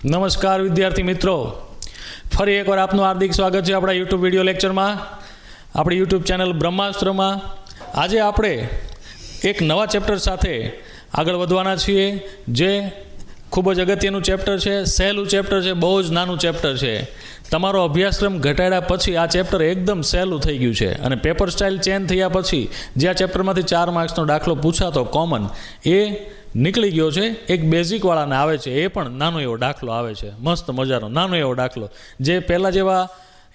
નમસ્કાર વિદ્યાર્થી મિત્રો, ફરી એકવાર આપનું હાર્દિક સ્વાગત છે આપણા યુટ્યુબ વિડીયો લેક્ચરમાં, આપણી યુટ્યુબ ચેનલ બ્રહ્માસ્ત્રમાં. આજે આપણે એક નવા ચેપ્ટર સાથે આગળ વધવાના છીએ, જે ખૂબ જ અગત્યનું ચેપ્ટર છે, સહેલું ચેપ્ટર છે, બહુ જ નાનું ચેપ્ટર છે. તમારો અભ્યાસક્રમ ઘટાડ્યા પછી આ ચેપ્ટર એકદમ સહેલું થઈ ગયું છે, અને પેપર સ્ટાઇલ ચેન્જ થયા પછી જે આ ચેપ્ટરમાંથી 4 માર્ક્સનો દાખલો પૂછાતો કોમન, એ નીકળી ગયો છે. એક બેઝિકવાળાને આવે છે, એ પણ નાનો એવો દાખલો આવે છે, મસ્ત મજાનો નાનો એવો દાખલો. જે પહેલાં જેવા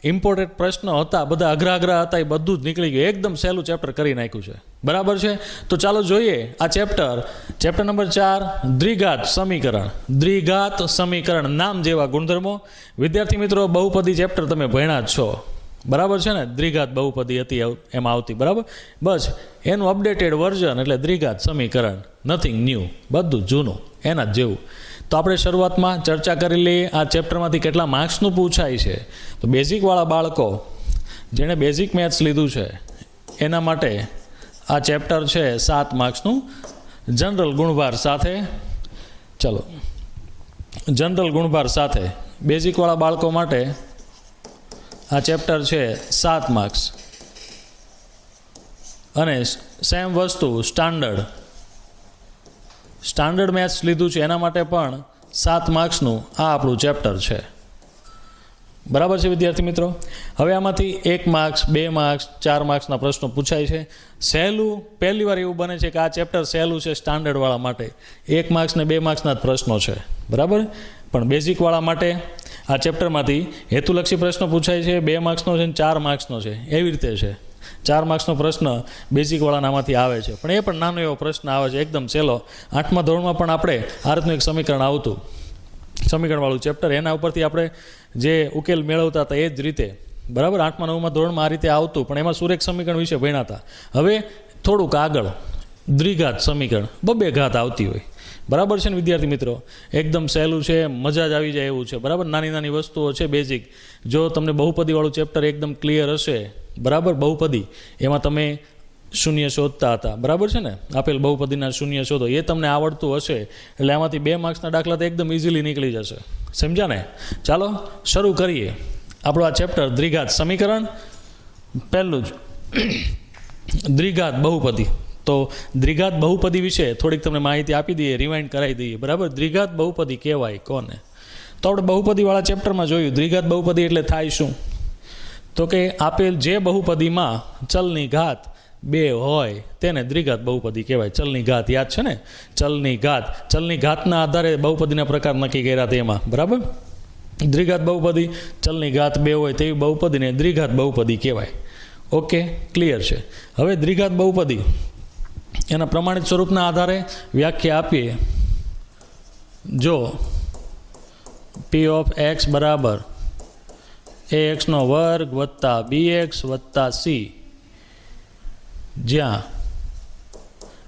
ઇમ્પોર્ટેન્ટ પ્રશ્નો હતા, બધા અઘરા હતા, એ બધું જ નીકળી ગયું. એકદમ સહેલું ચેપ્ટર કરી નાખ્યું છે, બરાબર છે. તો ચાલો જોઈએ આ ચેપ્ટર નંબર 4, દ્વિઘાત સમીકરણ. દ્વિઘાત સમીકરણ, નામ જેવા ગુણધર્મો. વિદ્યાર્થી મિત્રો, બહુપદી ચેપ્ટર તમે ભણ્યા જ છો, બરાબર છે ને. દ્વિઘાત બહુપદી હતી એમાં આવતી, બરાબર. બસ એનું અપડેટેડ વર્ઝન એટલે દ્વિઘાત સમીકરણ. નથિંગ ન્યૂ, બધું જૂનું, એના જ જેવું. તો આપણે શરૂઆતમાં ચર્ચા કરી લઈએ આ ચેપ્ટરમાંથી કેટલા માર્ક્સનું પૂછાય છે. તો બેઝિકવાળા બાળકો, જેણે બેઝિક મેથ્સ લીધું છે, એના માટે આ ચેપ્ટર છે 7 માર્ક્સનું જનરલ ગુણભાર સાથે. ચલો, જનરલ ગુણભાર સાથે બેઝિકવાળા બાળકો માટે આ ચેપ્ટર છે 7 માર્ક્સ. અને સેમ વસ્તુ સ્ટાન્ડર્ડ મેથ્સ લીધું છે એના માટે પણ 7 માર્ક્સનું આ આપણું ચેપ્ટર છે, બરાબર છે વિદ્યાર્થી મિત્રો. હવે આમાંથી 1 માર્ક્સ, 2 માર્ક્સ, 4 માર્ક્સના પ્રશ્નો પૂછાય છે. સહેલું, પહેલી વાર એવું બને છે કે આ ચેપ્ટર સહેલું છે સ્ટાન્ડર્ડવાળા માટે. 1 માર્ક્સ ને 2 માર્ક્સના જ પ્રશ્નો છે, બરાબર. પણ બેઝિકવાળા માટે આ ચેપ્ટરમાંથી હેતુલક્ષી પ્રશ્નો પૂછાય છે. 2 માર્ક્સનો છે ને 4 માર્ક્સનો છે, એવી રીતે છે. 4 માર્ક્સનો પ્રશ્ન બેઝિકવાળાનામાંથી આવે છે, પણ એ પણ નાનો એવો પ્રશ્ન આવે છે, એકદમ સહેલો. 8મા ધોરણમાં પણ આપણે આ રીતનું એક સમીકરણ આવતું, સમીકરણવાળું ચેપ્ટર, એના ઉપરથી આપણે જે ઉકેલ મેળવતા હતા એ જ રીતે, બરાબર. 8મા 9મા ધોરણમાં આ રીતે આવતું, પણ એમાં સુરેખ સમીકરણ વિશે ભણ્યા હતા. હવે થોડુંક આગળ દ્વિઘાત સમીકરણ, 2 ઘાત આવતી હોય, બરાબર છે ને વિદ્યાર્થી મિત્રો. એકદમ સહેલું છે, મજા જ આવી જાય એવું છે, બરાબર. નાની વસ્તુઓ છે બેઝિક. જો તમને બહુપદીવાળું ચેપ્ટર એકદમ ક્લિયર હશે, બરાબર, બહુપદી એમાં તમે શૂન્ય શોધતા હતા, બરાબર છે ને. આપેલ બહુપદીના શૂન્ય શોધો, એ તમને આવડતું હશે, એટલે આમાંથી 2 માર્ક્સના દાખલા તો એકદમ ઇઝીલી નીકળી જશે, સમજ્યા ને. ચાલો શરૂ કરીએ આપણું આ ચેપ્ટર દ્વિઘાત સમીકરણ. પહેલું જ દ્વિઘાત બહુપદી. તો દ્વિઘાત બહુપદી વિશે થોડીક તમને માહિતી આપી દઈએ, રિવાઇન્ડ કરાવી દઈએ, બરાબર. દ્વિઘાત બહુપદી કહેવાય કોને? તો આપણે બહુપદીવાળા ચેપ્ટરમાં જોયું દ્વિઘાત બહુપદી એટલે થાય શું? તો કે આપેલ જે બહુપદીમાં ચલની ઘાત 2 હોય તેને દ્વિઘાત બહુપદી કહેવાય. ચલની ઘાત યાદ છે ને, ચલની ઘાતના આધારે બહુપદીના પ્રકાર નક્કી કર્યા તેમાં, બરાબર. દ્વિઘાત બહુપદી, ચલની ઘાત 2 હોય તેવી બહુપદીને દ્વિઘાત બહુપદી કહેવાય. ઓકે, ક્લિયર છે. હવે દ્વિઘાત બહુપદી એના પ્રમાણિત સ્વરૂપના આધારે વ્યાખ્યા આપીએ. જો p ઓફ x બરાબર ax² વત્તા bx વત્તા c, જ્યાં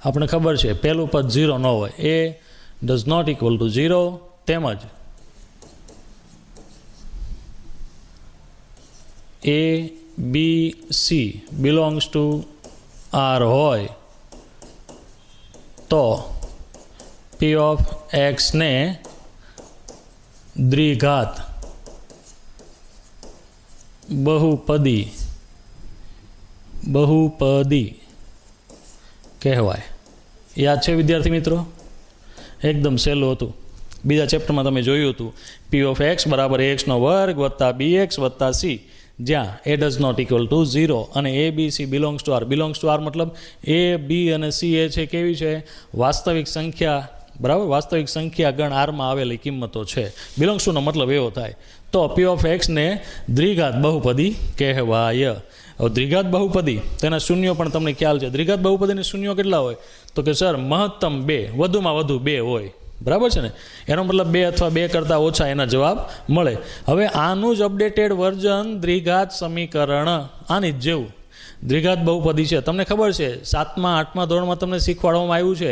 આપણે ખબર છે પહેલું પદ 0 ન હોય, a does not equal to 0, તેમજ a b c belongs to R હોય, તો p ઓફ x ને દ્વિઘાત બહુપદી કહેવાય. યાદ છે વિદ્યાર્થી મિત્રો? એકદમ સહેલું હતું. બીજા ચેપ્ટરમાં તમે જોયું હતું p ઓફ x બરાબર ax² વત્તા bx વત્તા c, જ્યાં a does not equal to 0 અને a b c belongs to R. belongs to R મતલબ a b અને c એ છે કેવી છે? વાસ્તવિક સંખ્યા, બરાબર. વાસ્તવિક સંખ્યા ગણ આરમાં આવેલી કિંમતો છે. belongs to નો મતલબ એવો થાય. તો p ઓફ x ને દ્વિઘાત બહુપદી કહેવાય. હવે દ્વિઘાત બહુપદી, તેના શૂન્યો પણ તમને ખ્યાલ છે. દ્વિઘાત બહુપદીના શૂન્યો કેટલા હોય? તો કે સર મહત્તમ 2, વધુમાં વધુ 2 હોય, બરાબર છે ને. એનો મતલબ 2 અથવા 2 કરતાં ઓછા એના જવાબ મળે. હવે આનું જ અપડેટેડ વર્ઝન દ્વિઘાત સમીકરણ, આની જ જેવું દ્વિઘાત બહુપદી છે. તમને ખબર છે 7મા 8મા ધોરણમાં તમને શીખવાડવામાં આવ્યું છે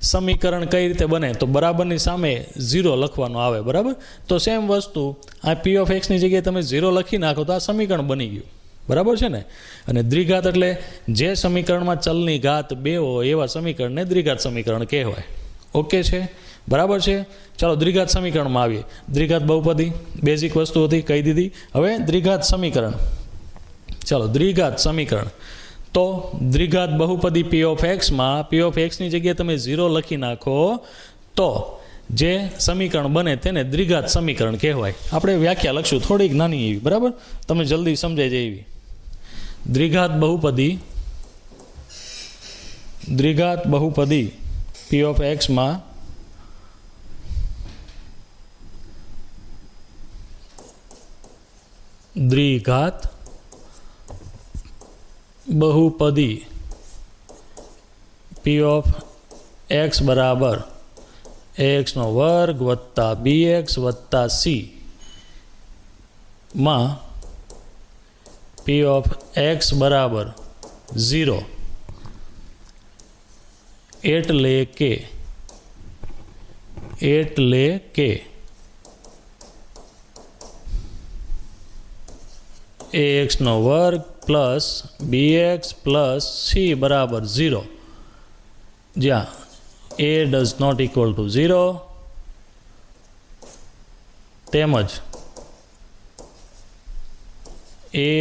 સમીકરણ કઈ રીતે બને. તો બરાબરની સામે 0 લખવાનું આવે, બરાબર. તો સેમ વસ્તુ આ p ઓફ x ની જગ્યાએ તમે 0 લખી નાખો તો આ સમીકરણ બની ગયું, બરાબર છે ને. અને દ્વિઘાત એટલે જે સમીકરણમાં ચલની ઘાત 2 હોય એવા સમીકરણને દ્વિઘાત સમીકરણ કહેવાય. ઓકે છે? બરાબર છે. ચાલો દ્વિઘાત સમીકરણમાં આવીએ. દ્વિઘાત બહુપદી બેઝિક વસ્તુ હતી, કહી દીધી. હવે દ્વિઘાત સમીકરણ. ચાલો દ્વિઘાત સમીકરણ. તો દ્વિઘાત બહુપદી પી ઓફ એક્સમાં પી ઓફ એક્સની જગ્યાએ તમે 0 લખી નાખો તો જે સમીકરણ બને તેને દ્વિઘાત સમીકરણ કહેવાય. આપણે વ્યાખ્યા લખશું થોડીક નાની એવી, બરાબર, તમને જલ્દી સમજાઈ જાય એવી. દ્વિઘાત બહુપદી પી ઓફ એક્સમાં દ્વિઘાત બહુપદી પી ઓફ એક્સ બરાબર ax નો વર્ગ વત્તા bx વત્તા c માં પી ઓફ એક્સ બરાબર 0 એટલે કે ax નો વર્ગ પ્લસ bx પ્લસ c બરાબર 0, જ્યાં a does not equal to 0 તેમજ a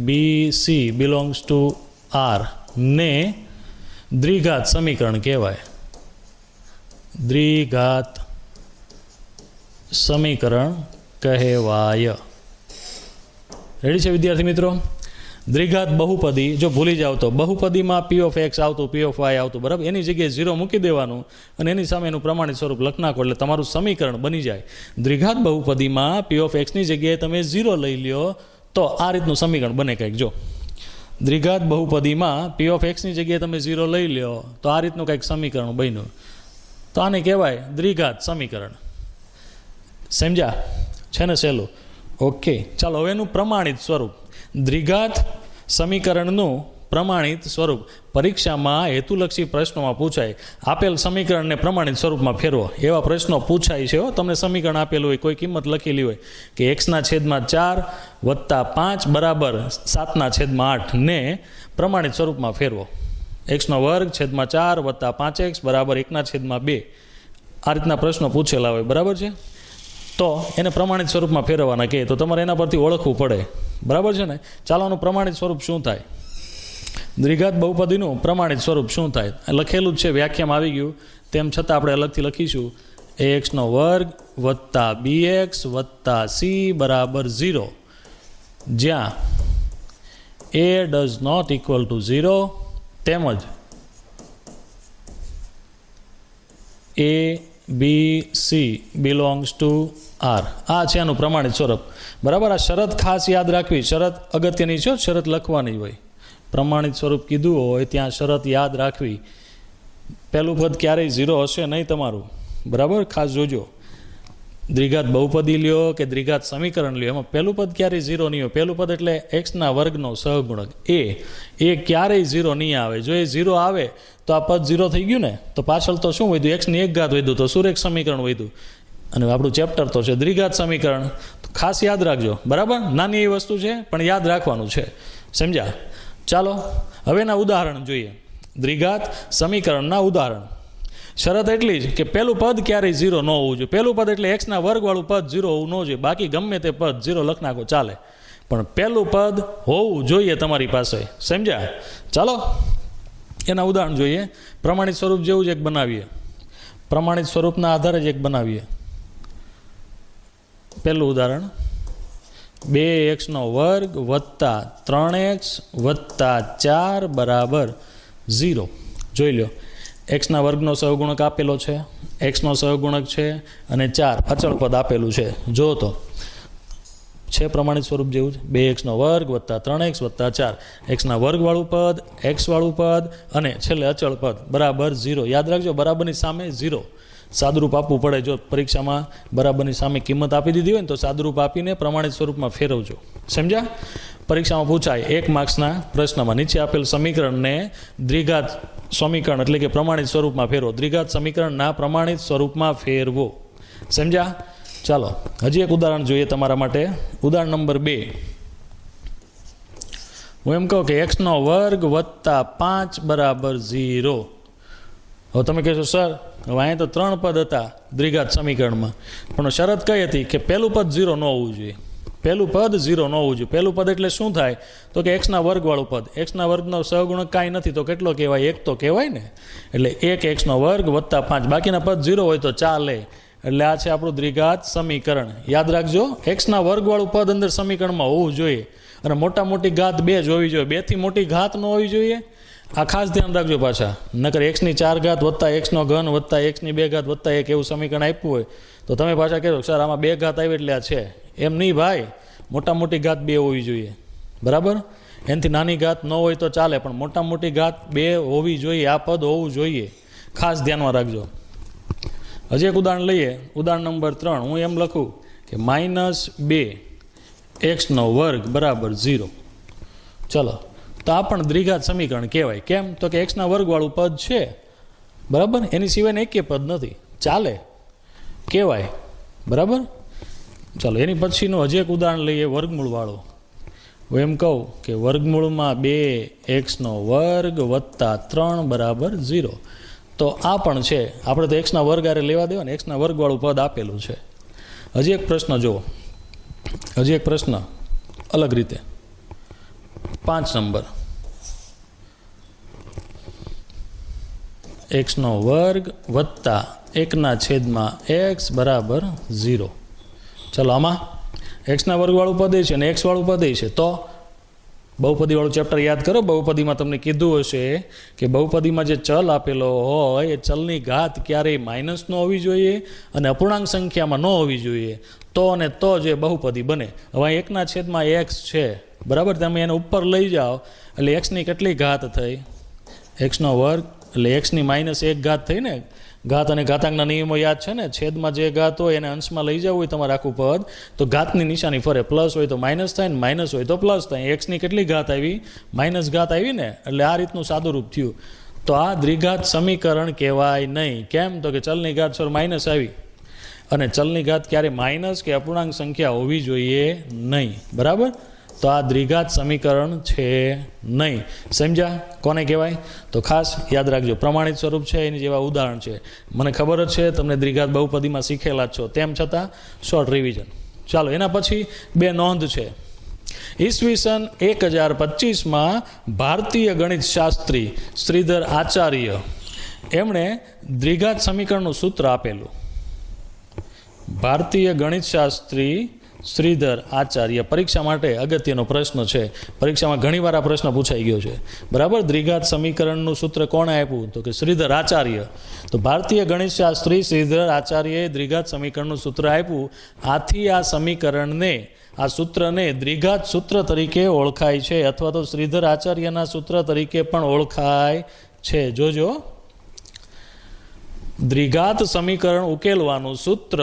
b c belongs to R ને દ્વિઘાત સમીકરણ કહેવાય. દ્વિઘાત સમીકરણ કહેવાય. રેડી છે વિદ્યાર્થી મિત્રો? દ્વિઘાત બહુપદી જો ભૂલી જાવ તો બહુપદીમાં પી ઓફ એક્સ આવતું, પી ઓફ વાય આવતું, બરાબર, એની જગ્યાએ 0 મૂકી દેવાનું અને એની સામે એનું પ્રમાણિત સ્વરૂપ લખ નાખો એટલે તમારું સમીકરણ બની જાય. દ્વિઘાત બહુપદીમાં પી ઓફ એક્સની જગ્યાએ તમે 0 લઈ લ્યો તો આ રીતનું સમીકરણ બને. કંઈક જો દ્વિઘાત બહુપદીમાં પી ઓફ એક્સની જગ્યાએ તમે 0 લઈ લ્યો તો આ રીતનું કંઈક સમીકરણ બન્યું, તો આને કહેવાય દ્વિઘાત સમીકરણ. સમજ્યા છે ને? સહેલું. ઓકે, ચાલો હવે એનું પ્રમાણિત સ્વરૂપ. દ્વિઘાત સમીકરણનું પ્રમાણિત સ્વરૂપ પરીક્ષામાં હેતુલક્ષી પ્રશ્નોમાં પૂછાય. આપેલ સમીકરણને પ્રમાણિત સ્વરૂપમાં ફેરવો એવા પ્રશ્નો પૂછાય છે. તમને સમીકરણ આપેલું હોય, કોઈ કિંમત લખેલી હોય કે x/4 વત્તા 5 બરાબર 7/8 ને પ્રમાણિત સ્વરૂપમાં ફેરવો. x² / 4 વત્તા 5x બરાબર 1/2 આ રીતના પ્રશ્નો પૂછેલા હોય, બરાબર છે, તો એને પ્રમાણિત સ્વરૂપમાં ફેરવવાના કહે તો તમારે એના પરથી ઓળખવું પડે, બરાબર છે ને? ચાલો આનું પ્રમાણિત સ્વરૂપ શું થાય? દ્વિઘાત બહુપદીનું પ્રમાણિત સ્વરૂપ શું થાય? લખેલું જ છે, વ્યાખ્યામાં આવી ગયું, તેમ છતાં આપણે અલગથી લખીશું. ax² વત્તા bx વત્તા c બરાબર 0, જ્યાં a does not equal to 0 તેમજ a b c belongs to R. આ છે એનું પ્રમાણિત સ્વરૂપ, બરાબર. આ શરત ખાસ યાદ રાખવી, શરત અગત્યની છે, શરત લખવાની હોય. પ્રમાણિત સ્વરૂપ કીધું હોય ત્યાં શરત યાદ રાખવી. પહેલું પદ ક્યારેય 0 હશે નહીં તમારું, બરાબર, ખાસ જોજો. દ્વિઘાત બહુપદી લ્યો કે દ્વિઘાત સમીકરણ લ્યો, એમાં પહેલું પદ ક્યારેય 0 નહીં હોય. પહેલું પદ એટલે x² સહગુણક એ ક્યારેય 0 નહીં આવે. જો એ 0 આવે તો આ પદ 0 થઈ ગયું ને, તો પાછળ તો શું વધ્યું? x ની 1 ઘાત વધ્યું, તો સુરેખ સમીકરણ વધ્યું. અને આપણું ચેપ્ટર તો છે દ્વિઘાત સમીકરણ, તો ખાસ યાદ રાખજો, બરાબર. નાની એવી વસ્તુ છે પણ યાદ રાખવાનું છે, સમજ્યા? ચાલો હવે એના ઉદાહરણ જોઈએ. દ્વિઘાત સમીકરણના ઉદાહરણ. શરત એટલી જ કે પહેલું પદ ક્યારેય 0 ન હોવું જોઈએ. પહેલું પદ એટલે x² વાળું પદ 0 હોવું ન જોઈએ. બાકી ગમે તે પદ 0 લખ નાખો ચાલે, પણ પહેલું પદ હોવું જોઈએ તમારી પાસે, સમજ્યા? ચાલો એના ઉદાહરણ જોઈએ. પ્રમાણિત સ્વરૂપ જેવું જ એક બનાવીએ. પ્રમાણિત સ્વરૂપના આધારે જ એક બનાવીએ. પહેલું ઉદાહરણ, 2x² વત્તા 3x વત્તા 4 બરાબર 0. જોઈ લો, x² સહગુણક આપેલો છે, x નો સહગુણક છે અને 4 અચળ પદ આપેલું છે. જો તો છે પ્રમાણિત સ્વરૂપ જેવું જ. 2x² વત્તા 3x વત્તા 4, x² વાળું પદ, x વાળું પદ અને છેલ્લે અચળ પદ બરાબર 0. યાદ રાખજો, બરાબરની સામે 0 સાદુરૂપ આપવું પડે. જો પરીક્ષામાં બરાબરની સામે કિંમત આપી દીધી હોય ને તો સાદુરૂપ આપીને પ્રમાણિત સ્વરૂપમાં ફેરવજો, સમજ્યા? પરીક્ષામાં પૂછાય 1 માર્ક્સના પ્રશ્નમાં નીચે આપેલ સમીકરણને દ્વિઘાત સમીકરણ એટલે કે પ્રમાણિત સ્વરૂપમાં ફેરવો. દ્વિઘાત સમીકરણના પ્રમાણિત સ્વરૂપમાં ફેરવો, સમજ્યા? ચાલો હજી એક ઉદાહરણ જોઈએ તમારા માટે. ઉદાહરણ નંબર 2. હું એમ કહું કે x² વત્તા 5 બરાબર 0. હવે તમે કહેશો સર હવે અહીંયા તો 3 પદ હતા દ્વિઘાત સમીકરણમાં, પણ શરત કઈ હતી કે પહેલું પદ 0 ન હોવું જોઈએ. પહેલું પદ 0 ન હોવું જોઈએ. પહેલું પદ એટલે શું થાય તો કે એક્સના વર્ગવાળું પદ. એક્સના વર્ગનો સહગુણક કાંઈ નથી તો કેટલો કહેવાય? 1 તો કહેવાય ને. એટલે 1 એક્સનો વર્ગ વત્તા 5, બાકીના પદ 0 હોય તો ચાલે. એટલે આ છે આપણું દ્વિઘાત સમીકરણ. યાદ રાખજો, એક્સના વર્ગવાળું પદ અંદર સમીકરણમાં હોવું જોઈએ અને મોટા મોટી ઘાત 2 જ હોવી જોઈએ. 2 થી મોટી ઘાત ન હોવી જોઈએ. આ ખાસ ધ્યાન રાખજો પાછા, નકર એક્સની 4 ઘાત વત્તા એક્સનો ઘન વત્તા એક્સની 2 ઘાત વત્તા 1 એવું સમીકરણ આપ્યું હોય તો તમે પાછા કહેજો સર આમાં 2 ઘાત આવી એટલે આ છે. એમ નહીં ભાઈ, મોટા મોટી ઘાત 2 હોવી જોઈએ. બરાબર? એનાથી નાની ઘાત ન હોય તો ચાલે, પણ મોટા મોટી ઘાત 2 હોવી જોઈએ. આ પદ હોવું જોઈએ. ખાસ ધ્યાનમાં રાખજો. હજી એક ઉદાહરણ લઈએ. ઉદાહરણ નંબર 3. હું એમ લખું કે -2 એક્સનો વર્ગ બરાબર 0. ચલો, તો આ પણ દ્વિઘાત સમીકરણ કહેવાય. કેમ તો કે એક્સના વર્ગવાળું પદ છે. બરાબર? એની સિવાયને એકે પદ નથી, ચાલે, કહેવાય. બરાબર? ચાલો, એની પછીનું હજી એક ઉદાહરણ લઈએ, વર્ગમૂળવાળું. હું એમ કહું કે વર્ગમૂળમાં 2 એક્સનો વર્ગ વત્તા 3 બરાબર 0. તો આ પણ છે, આપણે તો એક્સના વર્ગ આરે લેવા દેવા ને, એક્સના વર્ગવાળું પદ આપેલું છે. હજી એક પ્રશ્ન જુઓ, હજી એક પ્રશ્ન અલગ રીતે. 5 નંબર. એક્સનો વર્ગ વત્તા 1/x બરાબર 0. ચલો, આમાં એક્સના વર્ગવાળું પદ છે અને એક્સવાળું પદ છે. તો બહુપદીવાળું ચેપ્ટર યાદ કરો. બહુપદીમાં તમને કીધું હશે કે બહુપદીમાં જે ચલ આપેલો હોય એ ચલની ઘાત ક્યારેય માઇનસ ન હોવી જોઈએ અને અપૂર્ણાંક સંખ્યામાં ન હોવી જોઈએ. તો અને તો જે બહુપદી બને. હવે 1/x છે. બરાબર? તમે એને ઉપર લઈ જાઓ એટલે એક્સની કેટલી ઘાત થઈ? એક્સનો વર્ગ એટલે એક્સની -1 ઘાત થઈ ને. ઘાત અને ઘાતાંકના નિયમો યાદ છે ને. છેદમાં જે ઘાત હોય એને અંશમાં લઈ જવું હોય તમારે આખું પદ તો ઘાતની નિશાની ફરે. પ્લસ હોય તો માઇનસ થાય ને માઇનસ હોય તો પ્લસ થાય. એક્સની કેટલી ઘાત આવી? માઇનસ ઘાત આવી ને. એટલે આ રીતનું સાદુરૂપ થયું. તો આ દ્વિઘાત સમીકરણ કહેવાય નહીં. કેમ તો કે ચલની ઘાત સર માઇનસ આવી અને ચલની ઘાત ક્યારે માઇનસ કે અપૂર્ણાંક સંખ્યા હોવી જોઈએ નહીં. બરાબર? તો આ દ્વિઘાત સમીકરણ છે નહીં. સમજ્યા? કોને કહેવાય? તો ખાસ યાદ રાખજો, પ્રમાણિત સ્વરૂપ છે એની જેવા ઉદાહરણ છે. મને ખબર જ છે તમને દ્વિઘાત બહુપદીમાં શીખેલા જ છો, તેમ છતાં શોર્ટ રિવિઝન. ચાલો, એના પછી 2 નોંધ છે. ઈસવીસન 1025માં ભારતીય ગણિત શાસ્ત્રી શ્રીધર આચાર્ય એમણે દ્વિઘાત સમીકરણનું સૂત્ર આપેલું. ભારતીય ગણિત શાસ્ત્રી શ્રીધર આચાર્ય. પરીક્ષા માટે અગત્યનો પ્રશ્ન છે. પરીક્ષામાં ઘણીવાર આ પ્રશ્ન પૂછાઈ ગયો છે. બરાબર? દ્વિઘાત સમીકરણનું સૂત્ર કોણે આપ્યું? તો કે શ્રીધર આચાર્ય. તો ભારતીય ગણિત શાસ્ત્રી શ્રીધર આચાર્યએ દ્વિઘાત સમીકરણનું સૂત્ર આપ્યું. આથી આ સમીકરણને, આ સૂત્રને દ્વિઘાત સૂત્ર તરીકે ઓળખાય છે, અથવા તો શ્રીધર આચાર્યના સૂત્ર તરીકે પણ ઓળખાય છે. જોજો, દ્વિઘાત સમીકરણ ઉકેલવાનું સૂત્ર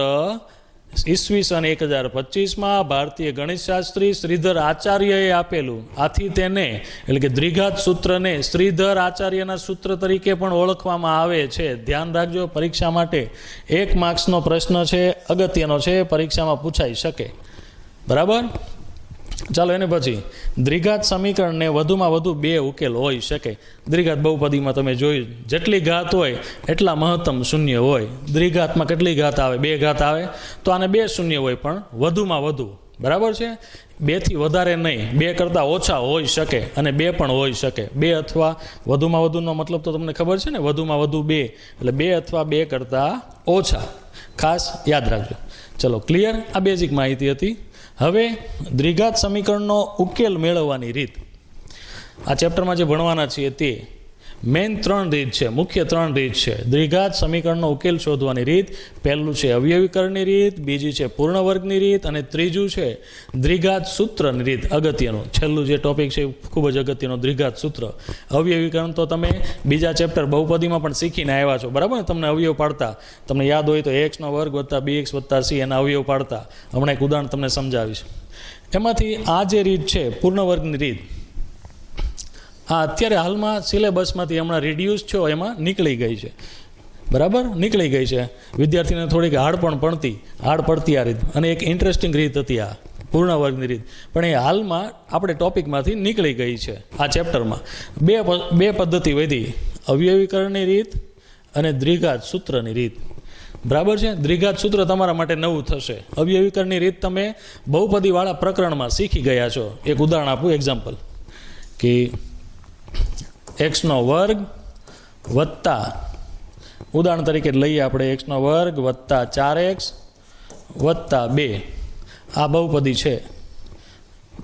ઈસવીસન 1025માં ભારતીય ગણિતશાસ્ત્રી શ્રીધર આચાર્યએ આપેલું. આથી તેને એટલે કે દ્વિઘાત સૂત્રને શ્રીધર આચાર્યના સૂત્ર તરીકે પણ ઓળખવામાં આવે છે. ધ્યાન રાખજો, પરીક્ષા માટે 1 માર્ક્સનો પ્રશ્ન છે, અગત્યનો છે, પરીક્ષામાં પૂછાઈ શકે. બરાબર? ચાલો, એને પછી દ્વિઘાત સમીકરણને વધુમાં વધુ 2 ઉકેલ હોઈ શકે. દ્વિઘાત બહુપદીમાં તમે જોયું, જેટલી ઘાત હોય એટલા મહત્તમ શૂન્ય હોય. દ્વિઘાતમાં કેટલી ઘાત આવે? 2 ઘાત આવે. તો આને 2 શૂન્ય હોય, પણ વધુમાં વધુ. બરાબર છે? 2 થી વધારે નહીં, 2 કરતાં ઓછા હોઈ શકે અને 2 પણ હોઈ શકે. 2 અથવા વધુમાં વધુનો મતલબ તો તમને ખબર છે ને, વધુમાં વધુ 2 એટલે 2 અથવા 2 કરતાં ઓછા. ખાસ યાદ રાખજો. ચલો, ક્લિયર? આ બેઝિક માહિતી હતી. હવે દ્વિઘાત સમીકરણનો ઉકેલ મેળવવાની રીત આ ચેપ્ટરમાં જે ભણવાના છીએ તે મેઇન 3 રીત છે, મુખ્ય 3 રીત છે દ્વિઘાત સમીકરણનો ઉકેલ શોધવાની રીત. પહેલું છે અવયવીકરણની રીત, બીજી છે પૂર્ણ વર્ગની રીત અને ત્રીજું છે દ્વિઘાત સૂત્રની રીત. અગત્યનું છેલ્લું જે ટોપિક છે ખૂબ જ અગત્યનો, દ્વિઘાત સૂત્ર. અવયવીકરણ તો તમે બીજા ચેપ્ટર બહુપદીમાં પણ શીખીને આવ્યા છો. બરાબર ને? તમને અવયવ પાડતા તમને યાદ હોય તો ax² + bx + c એના અવયવ પાડતા. હમણાં એક ઉદાહરણ તમને સમજાવીશ. એમાંથી આ જે રીત છે પૂર્ણ વર્ગની રીત, આ અત્યારે હાલમાં સિલેબસમાંથી હમણાં રિડ્યુસ છો એમાં નીકળી ગઈ છે. બરાબર? નીકળી ગઈ છે. વિદ્યાર્થીને થોડીક હાર્ડ પડતી આ રીત, અને એક ઇન્ટરેસ્ટિંગ રીત હતી આ પૂર્ણ વર્ગની રીત, પણ એ હાલમાં આપણે ટોપિકમાંથી નીકળી ગઈ છે. આ ચેપ્ટરમાં બે પદ્ધતિ વધી, અવયવીકરણની રીત અને દ્વિઘાત સૂત્રની રીત. બરાબર છે. દ્વિઘાત સૂત્ર તમારા માટે નવું થશે. અવયવીકરણની રીત તમે બહુપદીવાળા પ્રકરણમાં શીખી ગયા છો. એક ઉદાહરણ આપું, એક્ઝામ્પલ, કે એક્સનો વર્ગ વત્તા, ઉદાહરણ તરીકે લઈએ આપણે, એક્સનો વર્ગ વત્તા 4x વત્તા 2, આ બહુપદી છે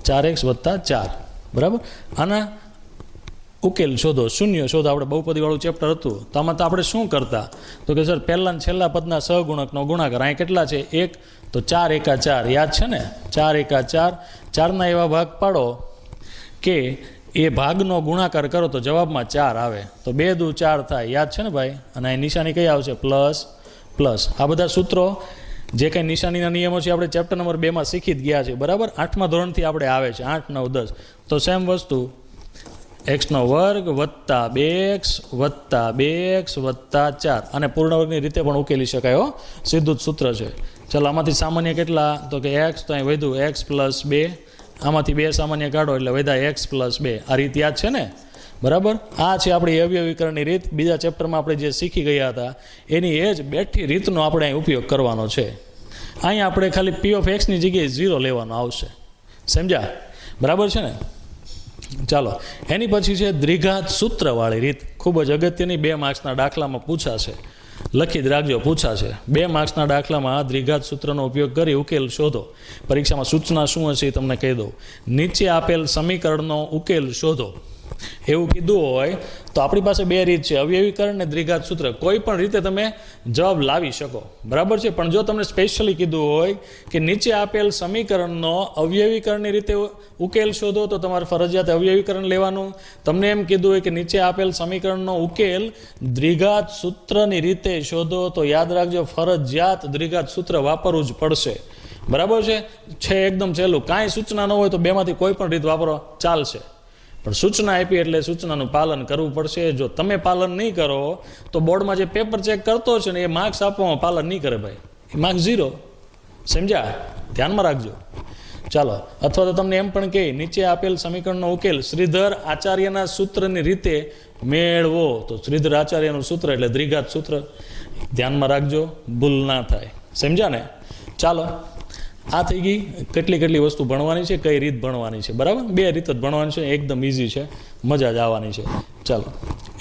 4x વત્તા 4. બરાબર. આના ઉકેલ શોધો, શૂન્ય શોધો. આપણે બહુપદીવાળું ચેપ્ટર હતું તો આમાં તો આપણે શું કરતા, તો કે સર પહેલા ને છેલ્લા પદના સહગુણકનો ગુણાકાર. અહીં કેટલા છે? 1, તો 4 એકા 4, યાદ છે ને? 4 એકા 4, 4ના એવા ભાગ પાડો કે એ ભાગનો ગુણાકાર કરો તો જવાબમાં 4 આવે, તો 2 દુ 4 થાય, યાદ છે ને ભાઈ? અને અહીં નિશાની કઈ આવશે? Plus plus. આ બધા સૂત્રો જે કંઈ નિશાનીના નિયમો છે આપણે ચેપ્ટર નંબર 2માં શીખી જ ગયા છે. બરાબર. 8મા ધોરણથી આપણે આવે છે, 8, 9, 10. તો સેમ વસ્તુ, એક્સનો વર્ગ વત્તા 2x વત્તા 2x વત્તા 4, અને પૂર્ણવર્ગની રીતે પણ ઉકેલી શકાય હો, સીધું જ સૂત્ર છે. ચાલો, આમાંથી સામાન્ય કેટલા? તો કે x, તો અહીં વધ્યું x પ્લસ 2, આમાંથી 2 સામાન્ય કાઢો એટલે વધ્યા x પ્લસ 2. આ રીત યાદ છે ને? બરાબર. આ છે આપણી અવયવીકરણની રીત. બીજા ચેપ્ટરમાં આપણે જે શીખી ગયા હતા એની એ જ બેઠી રીતનો આપણે અહીં ઉપયોગ કરવાનો છે. અહીં આપણે ખાલી p ઓફ xની જગ્યાએ 0 લેવાનો આવશે. સમજ્યા? બરાબર છે ને? ચાલો, એની પછી છે દ્વિઘાત સૂત્રવાળી રીત. ખૂબ જ અગત્યની, 2 માર્ક્સના દાખલામાં પૂછાશે. લખી જ રાખજો, પૂછાશે. 2 માર્ક્સના દાખલામાં દ્વિઘાત સૂત્રનો ઉપયોગ કરી ઉકેલ શોધો. પરીક્ષામાં સૂચના શું હશે એ તમને કહી દઉં. નીચે આપેલ સમીકરણનો ઉકેલ શોધો એવું કીધું હોય તો આપણી પાસે 2 રીત છે, અવયવીકરણ અને દ્વિઘાત સૂત્ર. કોઈ પણ રીતે તમે જવાબ લાવી શકો. બરાબર છે. પણ જો તમને સ્પેશિયલી કીધું હોય કે નીચે આપેલ સમીકરણનો અવયવીકરણની રીતે ઉકેલ શોધો તો તમારે ફરજિયાત અવયવીકરણ લેવાનું. તમને એમ કીધું હોય કે નીચે આપેલ સમીકરણનો ઉકેલ દ્વિઘાત સૂત્રની રીતે શોધો તો યાદ રાખજો, ફરજિયાત દ્વિઘાત સૂત્ર વાપરવું જ પડશે. બરાબર છે એકદમ સહેલું. કાંઈ સૂચના ન હોય તો 2માંથી કોઈ પણ રીત વાપરો, ચાલશે. પણ સૂચના આપી એટલે સૂચનાનું પાલન કરવું પડશે. જો તમે પાલન નહીં કરો તો બોર્ડમાં જે પેપર ચેક કરતો છે ને એ માર્ક્સ આપવામાં પાલન નહીં કરે ભાઈ, એ માર્ક્સ 0. સમજ્યા? ધ્યાનમાં રાખજો. ચાલો, અથવા તો તમને એમ પણ કહે નીચે આપેલ સમીકરણનો ઉકેલ શ્રીધર આચાર્યના સૂત્રની રીતે મેળવો, તો શ્રીધર આચાર્યનું સૂત્ર એટલે દ્વિઘાત સૂત્ર. ધ્યાનમાં રાખજો, ભૂલ ના થાય. સમજ્યા ને? ચાલો, આ થઈ ગઈ કેટલી વસ્તુ ભણવાની છે, કઈ રીત ભણવાની છે. બરાબર. 2 રીત જ ભણવાની છે, એકદમ ઇઝી છે, મજા જ આવવાની છે. ચાલો,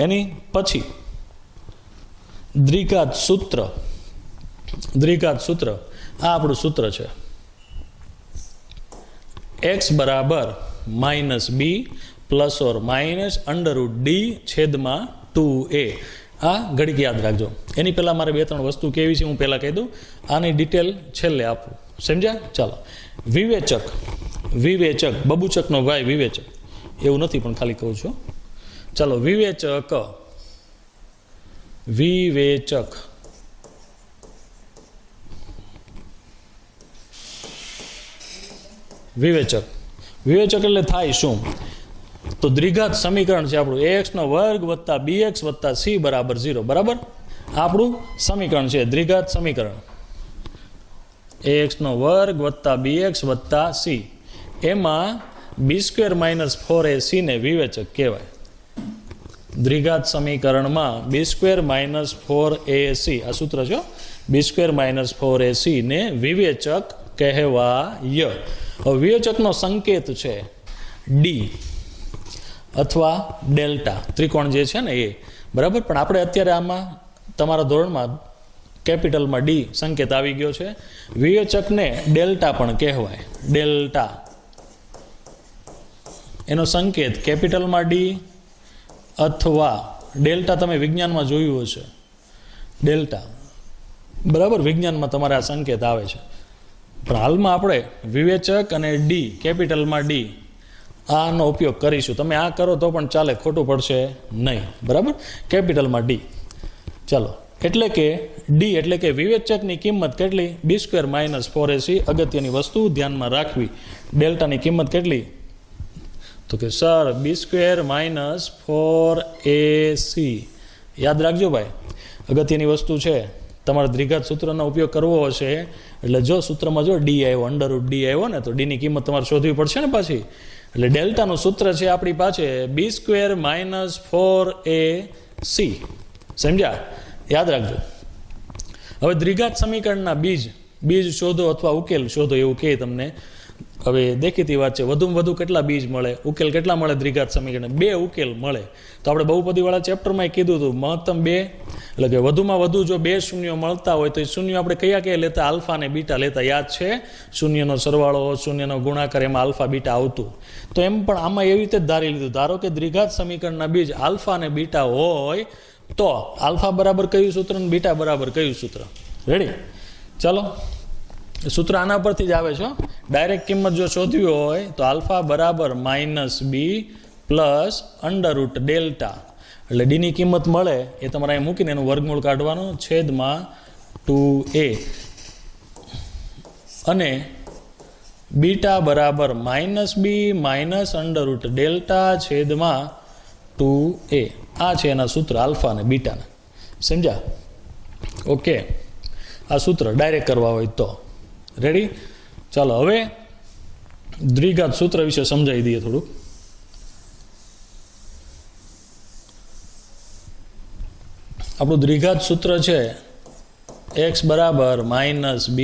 એની પછી દ્વિઘાત સૂત્ર. દ્વિઘાત સૂત્ર આ આપણું સૂત્ર છે. x બરાબર -b plus or minus √d છેદમાં 2a. આ ઘડીક યાદ રાખજો. એની પહેલાં મારે 2-3 વસ્તુ કેવી છે હું પહેલાં કહી દઉં, આની ડિટેલ છેલ્લે આપું. સમજ્યા? ચાલો, વિવેચક. વિવેચક બબુચકનો ભાઈ વિવેચક એવું નથી પણ ખાલી કહું છું. ચાલો, વિવેચક. વિવેચક વિવેચક વિવેચક એટલે થાય શું? તો દ્વિઘાત સમીકરણ છે આપણું ax² + bx + c બરાબર 0. બરાબર. આપણું સમીકરણ છે દ્વિઘાત સમીકરણ ax² + bx + c. એમાં b² - 4ac ને વિવેચક કહેવાય. દ્વિઘાત સમીકરણમાં b² - 4ac આ સૂત્ર છે. b² - 4ac ને વિવેચક કહેવાય. હવે વિવેચકનો સંકેત છે d અથવા ડેલ્ટા, ત્રિકોણ જે છે ને એ. બરાબર. પણ આપણે અત્યારે આમાં તમારા ધોરણમાં કેપિટલમાં d સંકેત આવી ગયો છે. વિવેચકને ડેલ્ટા પણ કહેવાય. ડેલ્ટા એનો સંકેત કેપિટલમાં d અથવા ડેલ્ટા તમે વિજ્ઞાનમાં જોયું હશે. ડેલ્ટા. બરાબર. વિજ્ઞાનમાં તમારે આ સંકેત આવે છે. પણ હાલમાં આપણે વિવેચક અને d, કેપિટલમાં d, આનો ઉપયોગ કરીશું. તમે આ કરો તો પણ ચાલે, ખોટું પડશે નહીં. બરાબર. કેપિટલમાં d. ચાલો, એટલે કે d એટલે કે વિવેચકની કિંમત કેટલી? b² - 4ac. અગત્યની વસ્તુ ધ્યાનમાં રાખવી. ડેલ્ટાની કિંમત કેટલી? તો કે સર b² - 4ac. યાદ રાખજો ભાઈ, અગત્યની વસ્તુ છે. તમારે દ્વિઘાત સૂત્રનો ઉપયોગ કરવો હશે એટલે જો સૂત્રમાં જો d આવ્યો, √d આવ્યો ને, તો d ની કિંમત તમારે શોધવી પડશે ને પાછી. એટલે ડેલ્ટાનું સૂત્ર છે આપણી પાસે b² - 4ac. સમજ્યા? યાદ રાખજો. હવે દ્વિઘાત સમીકરણના બીજ શોધો અથવા ઉકેલ શોધો એવું કહે તમને. હવે દેખીતી વાત છે, વધુમાં વધુ કેટલા બીજ મળે, ઉકેલ કેટલા મળે દ્વિઘાત સમીકરણ? 2 ઉકેલ મળે. તો આપણે બહુપદીવાળા ચેપ્ટરમાં કીધું હતું મહત્તમ 2, એટલે કે વધુમાં વધુ જો 2 શૂન્યો મળતા હોય તો એ શૂન્યો આપણે કયા લેતા? આલ્ફા અને બીટા લેતા. યાદ છે? શૂન્યનો સરવાળો, શૂન્યનો ગુણાકાર, એમાં આલ્ફા બીટા આવતું. તો એમ પણ આમાં એવી રીતે જ ધારી લીધું, ધારો કે દ્વિઘાત સમીકરણના બીજ આલ્ફા અને બીટા હોય તો આલ્ફા બરાબર કયું સૂત્ર અને બીટા બરાબર કયું સૂત્ર? રેડી? ચાલો, સૂત્ર આના પરથી જ આવે છે. ડાયરેક્ટ કિંમત જો શોધવી હોય તો આલ્ફા બરાબર -b પ્લસ અંડરરૂટ ડેલ્ટા, એટલે ડીની કિંમત મળે એ તમારે અહીં મૂકીને એનું વર્ગમૂળ કાઢવાનું, છેદમાં 2a, અને બીટા બરાબર -b માઇનસ અંડરરૂટ ડેલ્ટા છેદમાં 2a. આ છે એના સૂત્ર આલ્ફા અને બીટાના. સમજ્યા? ઓકે, આ સૂત્ર ડાયરેક્ટ કરવા હોય તો. રેડી? ચાલો, હવે દ્વિઘાત સૂત્ર વિશે સમજાવી દઈએ થોડુંક. આપણું દ્વિઘાત સૂત્ર છે x બરાબર -b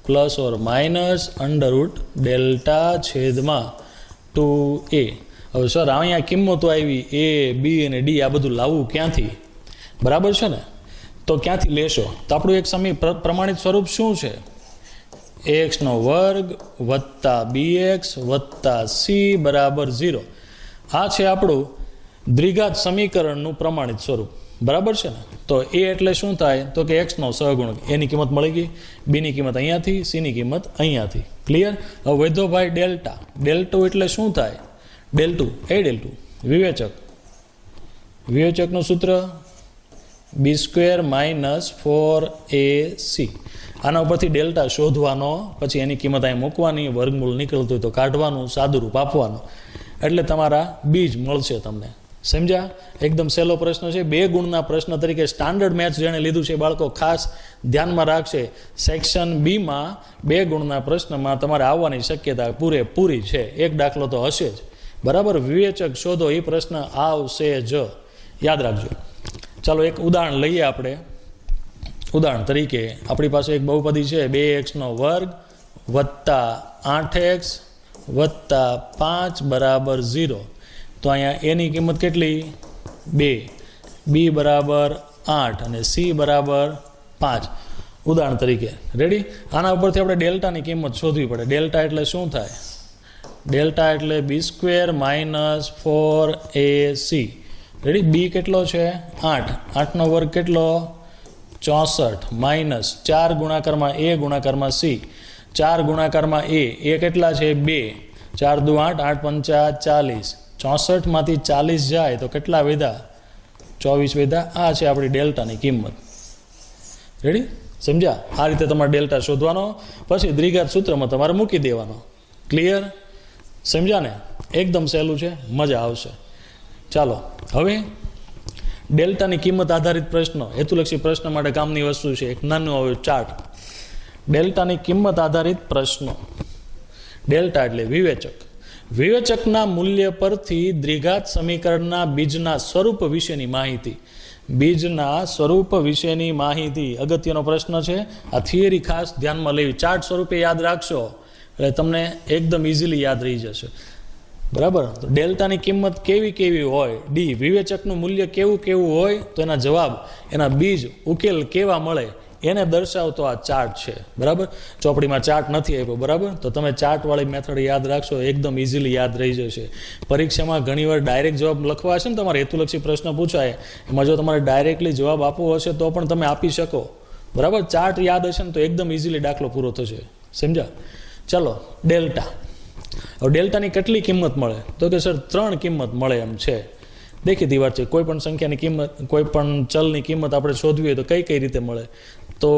plus or minus under root delta છેદમાં 2a. હવે સર અહીંયા કિંમતો આવી a, b અને d, આ બધું લાવવું ક્યાંથી? બરાબર છે ને? તો ક્યાંથી લેશો? તો આપણું એક પ્રમાણિત સ્વરૂપ શું છે? ax² વત્તા bx વત્તા c બરાબર 0. આ છે આપણું દ્વિઘાત સમીકરણનું પ્રમાણિત સ્વરૂપ. બરાબર છે ને? તો a એટલે શું થાય? તો કે x નો સહગુણક. એની કિંમત મળી ગઈ, બીની કિંમત અહીંયાથી, સીની કિંમત અહીંયાથી. ક્લિયર? હવે વધ્યો ભાઈ ડેલ્ટા. ડેલ્ટો એટલે શું થાય? ડેલ્ટુ વિવેચકનું સૂત્ર b² - 4ac. આના ઉપરથી ડેલ્ટા શોધવાનો, પછી એની કિંમત અહીં મૂકવાની, વર્ગમૂળ નીકળતું હોય તો કાઢવાનું, સાદુરૂપ આપવાનું, એટલે તમારા બીજ મળશે તમને. સમજ્યા? એકદમ સહેલો પ્રશ્ન છે. 2 ગુણના પ્રશ્ન તરીકે સ્ટાન્ડર્ડ મેથ્સ જેણે લીધું છે બાળકો ખાસ ધ્યાનમાં રાખશે. સેક્શન બીમાં 2 ગુણના પ્રશ્નમાં તમારે આવવાની શક્યતા પૂરેપૂરી છે. એક દાખલો તો હશે જ. બરાબર? વિવેચક શોધો, એ પ્રશ્ન આવશે જ, યાદ રાખજો. ચાલો, એક ઉદાહરણ લઈએ આપણે. ઉદાહરણ તરીકે આપણી પાસે એક બહુપદી છે 2x² વત્તા 8x વત્તા 5 બરાબર 0. તો અહીંયા એની કિંમત કેટલી? 2, b બરાબર 8 અને c બરાબર 5, ઉદાહરણ તરીકે. રેડી? આના ઉપરથી આપણે ડેલ્ટાની કિંમત શોધવી પડે. ડેલ્ટા એટલે શું થાય? ડેલ્ટા એટલે b² - 4ac. રેડી? b કેટલો છે? 8. 8 નો વર્ગ કેટલો? 64 માઇનસ 4 ગુણાકારમાં a ગુણાકારમાં c. 4 ગુણાકારમાં a કેટલા છે? 2. 4 દુ 8, 8 પંચા 40. 64 માંથી 40 જાય તો કેટલા વધ્યા? 24 વધ્યા. આ છે આપણી ડેલ્ટાની કિંમત. રેડી? સમજ્યા? આ રીતે તમારે ડેલ્ટા શોધવાનો, પછી દ્વિઘાત સૂત્રમાં તમારે મૂકી દેવાનો. ક્લિયર? સમજ્યા ને? એકદમ સહેલું છે, મજા આવશે. ચાલો, હવે ડેલ્ટાની કિંમત આધારિત પ્રશ્નો, હેતુલક્ષી પ્રશ્ન માટે કામની વસ્તુ છે. એક નાનું હવે ચાર્ટ. ડેલ્ટાની કિંમત આધારિત પ્રશ્નો. ડેલ્ટા એટલે વિવેચક. વિવેચકના મૂલ્ય પરથી દ્વિઘાત સમીકરણના બીજના સ્વરૂપ વિશેની માહિતી. બીજના સ્વરૂપ વિશેની માહિતી અગત્યનો પ્રશ્ન છે. આ થિયરી ખાસ ધ્યાનમાં લેવી. ચાર્ટ સ્વરૂપે યાદ રાખશો એટલે તમને એકદમ ઇઝીલી યાદ રહી જશે. બરાબર? તો ડેલ્ટાની કિંમત કેવી હોય? ડી. વિવેચકનું મૂલ્ય કેવું હોય? તો એના જવાબ, એના બીજ, ઉકેલ કેવા મળે એને દર્શાવતો આ ચાર્ટ છે. બરાબર? ચોપડીમાં ચાર્ટ નથી આપ્યો. બરાબર? તો તમે ચાર્ટવાળી મેથડ યાદ રાખશો, એકદમ ઇઝીલી યાદ રહી જશે. પરીક્ષામાં ઘણીવાર ડાયરેક્ટ જવાબ લખવા હશે ને, તમારે હેતુલક્ષી પ્રશ્ન પૂછાય, એમાં જો તમારે ડાયરેક્ટલી જવાબ આપવો હશે તો પણ તમે આપી શકો. બરાબર? ચાર્ટ યાદ હશે ને તો એકદમ ઇઝીલી દાખલો પૂરો થશે. સમજ્યા? ચલો, ડેલ્ટા. હવે ડેલ્ટાની કેટલી કિંમત મળે? તો કે સર 3 કિંમત મળે એમ છે. દેખીતી વાત છે. કોઈ પણ સંખ્યાની કિંમત, કોઈ પણ ચલની કિંમત આપણે શોધવી હોય તો કઈ રીતે મળે? તો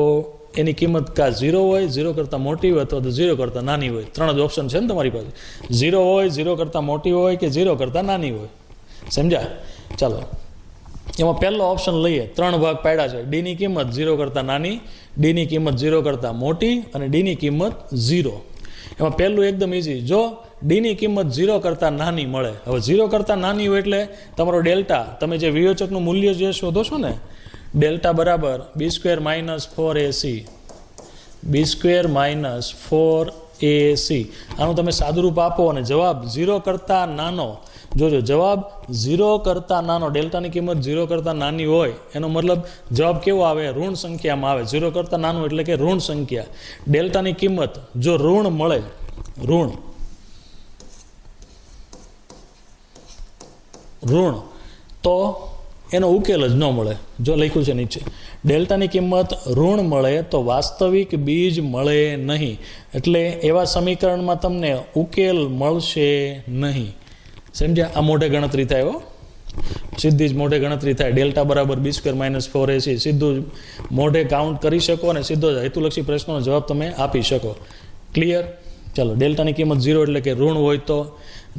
એની કિંમત કાં 0 હોય, 0 કરતાં મોટી હોય, અથવા તો 0 કરતાં નાની હોય. 3 જ ઓપ્શન છે ને તમારી પાસે. 0 હોય, 0 કરતાં મોટી હોય કે 0 કરતાં નાની હોય. સમજ્યા? ચાલો, એમાં પહેલો ઓપ્શન લઈએ. 3 ભાગ પાડ્યા છે. ડીની કિંમત 0 કરતાં નાની, ડીની કિંમત 0 કરતાં મોટી અને ડીની કિંમત 0. એમાં પહેલું એકદમ ઇઝી. જો ડીની કિંમત 0 કરતાં નાની મળે, હવે 0 કરતાં નાની હોય એટલે તમારો ડેલ્ટા, તમે જે વિવેચકનું મૂલ્ય જે શોધો છો ને, ડેલ્ટા બરાબર બી સ્ક્વેર માઇનસ 4ac, બી સ્ક્વેર માઇનસ 4ac. આનું તમે સાદુરૂપ આપો અને જવાબ 0 કરતાં નાનો, જોજો જવાબ 0 કરતાં નાનો, ડેલ્ટાની કિંમત 0 કરતાં નાની હોય એનો મતલબ જવાબ કેવો આવે? ઋણ સંખ્યામાં આવે. 0 કરતાં નાનું એટલે કે ઋણ સંખ્યા. ડેલ્ટાની કિંમત જો ઋણ મળે, ઋણ તો એનો ઉકેલ જ ન મળે. જો લખ્યું છે નીચે, ડેલ્ટાની કિંમત ઋણ મળે તો વાસ્તવિક બીજ મળે નહીં, એટલે એવા સમીકરણમાં તમને ઉકેલ મળશે નહીં. સમજ્યા? આ મોઢે ગણતરી થાય હો, સીધી જ મોઢે ગણતરી થાય. ડેલ્ટા બરાબર બી સ્ક્વેર માઇનસ 4ac સીધું જ મોઢે કાઉન્ટ કરી શકો અને સીધો જ હેતુલક્ષી પ્રશ્નોનો જવાબ તમે આપી શકો. ક્લિયર? ચાલો, ડેલ્ટાની કિંમત 0 એટલે કે ઋણ હોય તો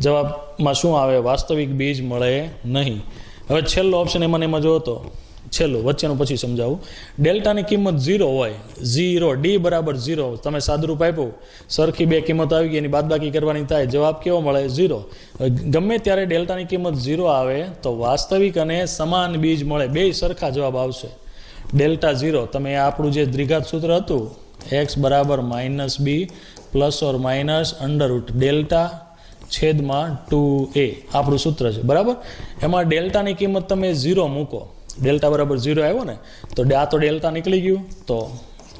જવાબમાં શું આવે? વાસ્તવિક બીજ મળે નહીં. હવે છેલ્લો ઓપ્શન એમાં જો તો છેલ્લું વચ્ચેનું પછી સમજાવું. ડેલ્ટાની કિંમત 0 હોય, 0, ડી બરાબર 0, તમે સાદુરૂપ આપ્યું, સરખી બે કિંમત આવી ગઈ, એની બાદબાકી કરવાની થાય, જવાબ કેવો મળે? 0. ગમે ત્યારે ડેલ્ટાની કિંમત 0 આવે તો વાસ્તવિક અને સમાન બીજ મળે, બે સરખા જવાબ આવશે. ડેલ્ટા 0, તમે આપણું જે દ્વિઘાત સૂત્ર હતું, x બરાબર -b plus or minus under root delta છેદમાં 2a આપણું સૂત્ર છે, બરાબર. એમાં ડેલ્ટાની કિંમત તમે 0 મૂકો, ડેલ્ટા બરાબર 0 આવ્યો ને, તો આ તો ડેલ્ટા નીકળી ગયું, તો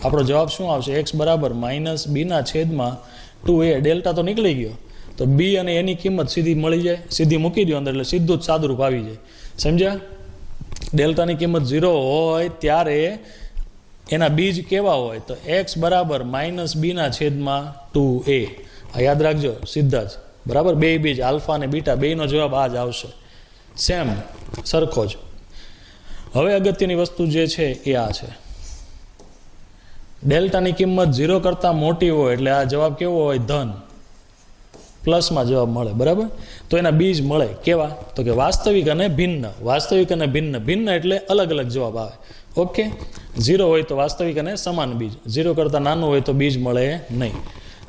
આપણો જવાબ શું આવશે? x બરાબર -b/2a. ડેલ્ટા તો નીકળી ગયો, તો b અને એની કિંમત સીધી મળી જાય, સીધી મૂકી દો અંદર, એટલે સીધું જ સાદુરૂપ આવી જાય. સમજ્યા? ડેલ્ટાની કિંમત 0 હોય ત્યારે એના બીજ કેવા હોય? તો x બરાબર -b/2a. આ યાદ રાખજો સીધા જ, બરાબર. બે બીજ આલ્ફા અને બીટા બેનો જવાબ આ જ આવશે, સેમ સરખો જ. હવે અગત્યની વસ્તુ જે છે એ આ છે, ડેલ્ટાની કિંમત 0 કરતાં મોટી હોય એટલે આ જવાબ કેવો હોય? ધન, પ્લસમાં જવાબ મળે, બરાબર. તો એના બીજ મળે કેવા? તો કે વાસ્તવિક અને ભિન્ન. વાસ્તવિક અને ભિન્ન, ભિન્ન એટલે અલગ અલગ જવાબ આવે. ઓકે, 0 હોય તો વાસ્તવિક અને સમાન બીજ, 0 કરતાં નાનું હોય તો બીજ મળે નહીં.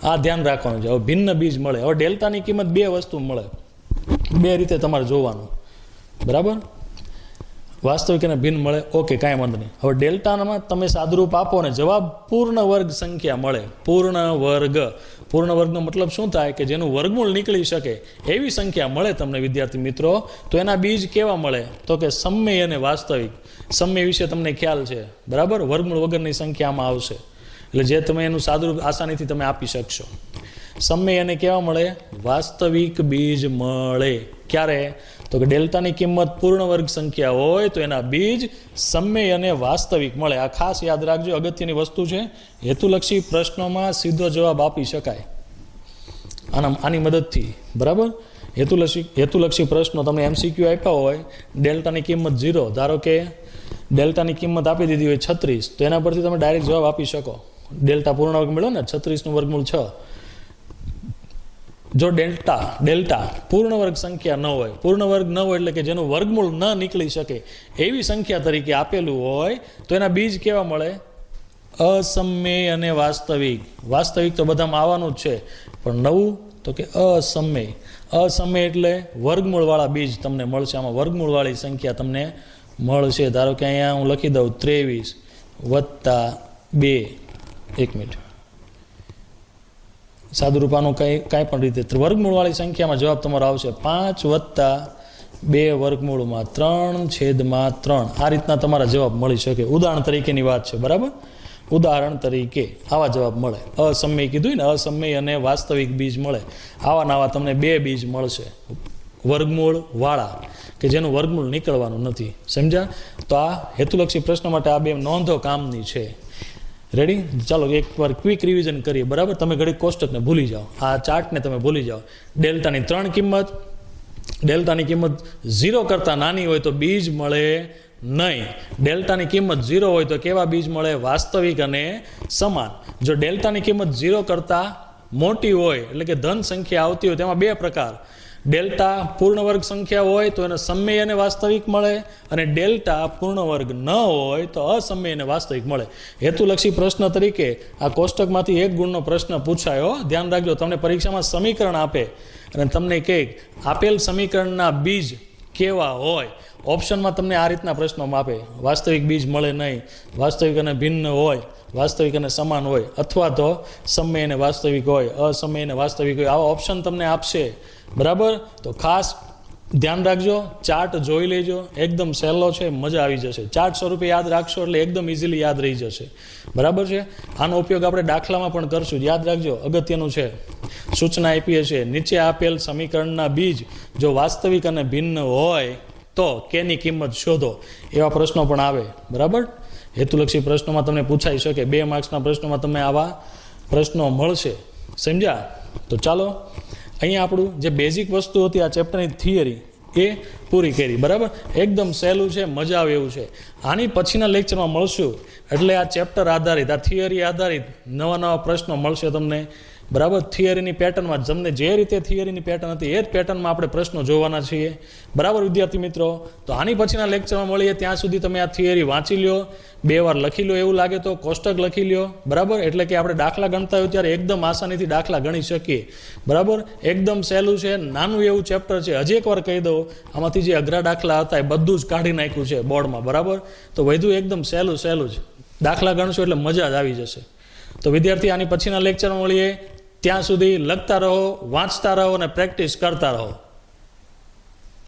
આ ધ્યાન રાખવાનું છે. હવે ભિન્ન બીજ મળે. હવે ડેલ્ટાની કિંમત બે વસ્તુ મળે, બે રીતે તમારે જોવાનું, બરાબર. વાસ્તવિક અને ભિન્ન મળે, ઓકે, કાંઈ વાંધો નહીં. હવે ડેલ્ટામાં તમે સાદુરૂપ આપો ને જવાબ પૂર્ણ વર્ગ સંખ્યા મળે. પૂર્ણ વર્ગનો મતલબ શું થાય? કે જેનું વર્ગમૂળ નીકળી શકે એવી સંખ્યા મળે તમને વિદ્યાર્થી મિત્રો. તો એના બીજ કેવા મળે? તો કે સમય અને વાસ્તવિક. સમય વિશે તમને ખ્યાલ છે, બરાબર. વર્ગમૂળ વગરની સંખ્યામાં આવશે, એટલે જે તમે એનું સાદુરૂપ આસાનીથી તમે આપી શકશો. સમય અને કેવા મળે? વાસ્તવિક બીજ મળે. ક્યારે? તો કે ડેલ્ટાની કિંમત પૂર્ણ વર્ગ સંખ્યા હોય તો એના બીજ સમય અને વાસ્તવિક મળે. આ ખાસ યાદ રાખજો, અગત્યની વસ્તુ છે. હેતુલક્ષી પ્રશ્નોમાં સીધો જવાબ આપી શકાય આની મદદથી, બરાબર. હેતુલક્ષી પ્રશ્નો તમને MCQ આપ્યા હોય, ડેલ્ટાની કિંમત 0, ધારો કે ડેલ્ટાની કિંમત આપી દીધી હોય 36, તો એના પરથી તમે ડાયરેક્ટ જવાબ આપી શકો. ડેલ્ટા પૂર્ણ વર્ગ મળ્યો ને, 36નું વર્ગમૂળ 6. જો ડેલ્ટા પૂર્ણ વર્ગ સંખ્યા ન હોય, પૂર્ણ વર્ગ ન હોય એટલે કે જેનું વર્ગમૂળ ન નીકળી શકે એવી સંખ્યા તરીકે આપેલું હોય તો એના બીજ કેવા મળે? અસમય અને વાસ્તવિક. વાસ્તવિક તો બધામાં આવવાનું જ છે, પણ નવું તો કે અસમય. અસમય એટલે વર્ગમૂળવાળા બીજ તમને મળશે. આમાં વર્ગમૂળવાળી સંખ્યા તમને મળશે. ધારો કે અહીંયા હું લખી દઉં 23 + 2. એક મિનિટ, સાદુરૂપાનું કાંઈ પણ રીતે વર્ગમૂળવાળી સંખ્યામાં જવાબ તમારો આવશે 5 + 2 વર્ગમૂળમાં 3/3. આ રીતના તમારા જવાબ મળી શકે. ઉદાહરણ તરીકેની વાત છે, બરાબર. ઉદાહરણ તરીકે આવા જવાબ મળે. અસમય કીધું ને, અસમય અને વાસ્તવિક બીજ મળે. આવા નવા તમને બે બીજ મળશે વર્ગમૂળવાળા, કે જેનું વર્ગમૂળ નીકળવાનું નથી. સમજ્યા? તો આ હેતુલક્ષી પ્રશ્ન માટે આ બે નોંધો કામની છે. રેડી? ચાલો એકવાર ક્વિક રિવિઝન કરીએ, બરાબર. તમે ઘડી કોષ્ટકને ભૂલી જાઓ, આ ચાર્ટને તમે ભૂલી જાઓ. ડેલ્ટાની 3 કિંમત, ડેલ્ટાની કિંમત 0 કરતાં નાની હોય તો બીજ મળે નહીં. ડેલ્ટાની કિંમત 0 હોય તો કેવા બીજ મળે? વાસ્તવિક અને સમાન. જો ડેલ્ટાની કિંમત 0 કરતાં મોટી હોય એટલે કે ધન સંખ્યા આવતી હોય, તેમાં બે પ્રકાર. ડેલ્ટા પૂર્ણ વર્ગ સંખ્યા હોય તો એને સમય અને વાસ્તવિક મળે, અને ડેલ્ટા પૂર્ણ વર્ગ ન હોય તો અસમય અને વાસ્તવિક મળે. હેતુલક્ષી પ્રશ્ન તરીકે આ કોષ્ટકમાંથી 1 ગુણનો પ્રશ્ન પૂછાયો. ધ્યાન રાખજો, તમને પરીક્ષામાં સમીકરણ આપે અને તમને કહે આપેલ સમીકરણના બીજ કેવા હોય, ઓપ્શનમાં તમને આ રીતના પ્રશ્નો આપે, વાસ્તવિક બીજ મળે નહીં, વાસ્તવિક અને ભિન્ન હોય, વાસ્તવિક અને સમાન હોય, અથવા તો સમય અને વાસ્તવિક હોય, અસમય અને વાસ્તવિક હોય, આવા ઓપ્શન તમને આપશે. બરાબર, તો ખાસ ધ્યાન રાખજો, ચાર્ટ જોઈ લેજો, એકદમ સહેલો છે, મજા આવી જશે. ચાર્ટ સ્વરૂપે યાદ રાખશો એટલે એકદમ ઇઝીલી યાદ રહી જશે. બરાબર છે. આનો ઉપયોગ આપણે દાખલામાં પણ કરશું, યાદ રાખજો, અગત્યનું છે. સૂચના આપીએ છીએ, નીચે આપેલ સમીકરણના બીજ જો વાસ્તવિક અને ભિન્ન હોય તો કેની કિંમત શોધો, એવા પ્રશ્નો પણ આવે. બરાબર, હેતુલક્ષી પ્રશ્નોમાં તમને પૂછાઈ શકે, 2 માર્ક્સના પ્રશ્નોમાં તમને આવા પ્રશ્નો મળશે. સમજ્યા? તો ચાલો, અહીંયા આપણું જે બેઝિક વસ્તુ હતી આ ચેપ્ટરની થિયરી એ પૂરી કરી. બરાબર, એકદમ સહેલું છે, મજા આવે એવું છે. આની પછીના લેક્ચરમાં મળશું એટલે આ ચેપ્ટર આધારિત, આ થિયરી આધારિત નવા પ્રશ્નો મળશે તમને. બરાબર, થિયરીની પેટર્નમાં તમને જે રીતે થિયરીની પેટર્ન હતી એ જ પેટર્નમાં આપણે પ્રશ્નો જોવાના છીએ. બરાબર વિદ્યાર્થી મિત્રો, તો આની પછીના લેક્ચરમાં મળીએ. ત્યાં સુધી તમે આ થિયરી વાંચી લો, 2 વાર લખી લો, એવું લાગે તો કોષ્ટક લખી લો. બરાબર, એટલે કે આપણે દાખલા ગણતા હોય ત્યારે એકદમ આસાનીથી દાખલા ગણી શકીએ. બરાબર, એકદમ સહેલું છે, નાનું એવું ચેપ્ટર છે. હજી એકવાર કહી દઉં, આમાંથી જે અઘરા દાખલા હતા એ બધું જ કાઢી નાખ્યું છે બોર્ડમાં. બરાબર, તો વધુ એકદમ સહેલું જ દાખલા ગણશો એટલે મજા જ આવી જશે. તો વિદ્યાર્થી, આની પછીના લેક્ચરમાં મળીએ. ત્યાં સુધી લખતા રહો, વાંચતા રહો અને પ્રેક્ટિસ કરતા રહો.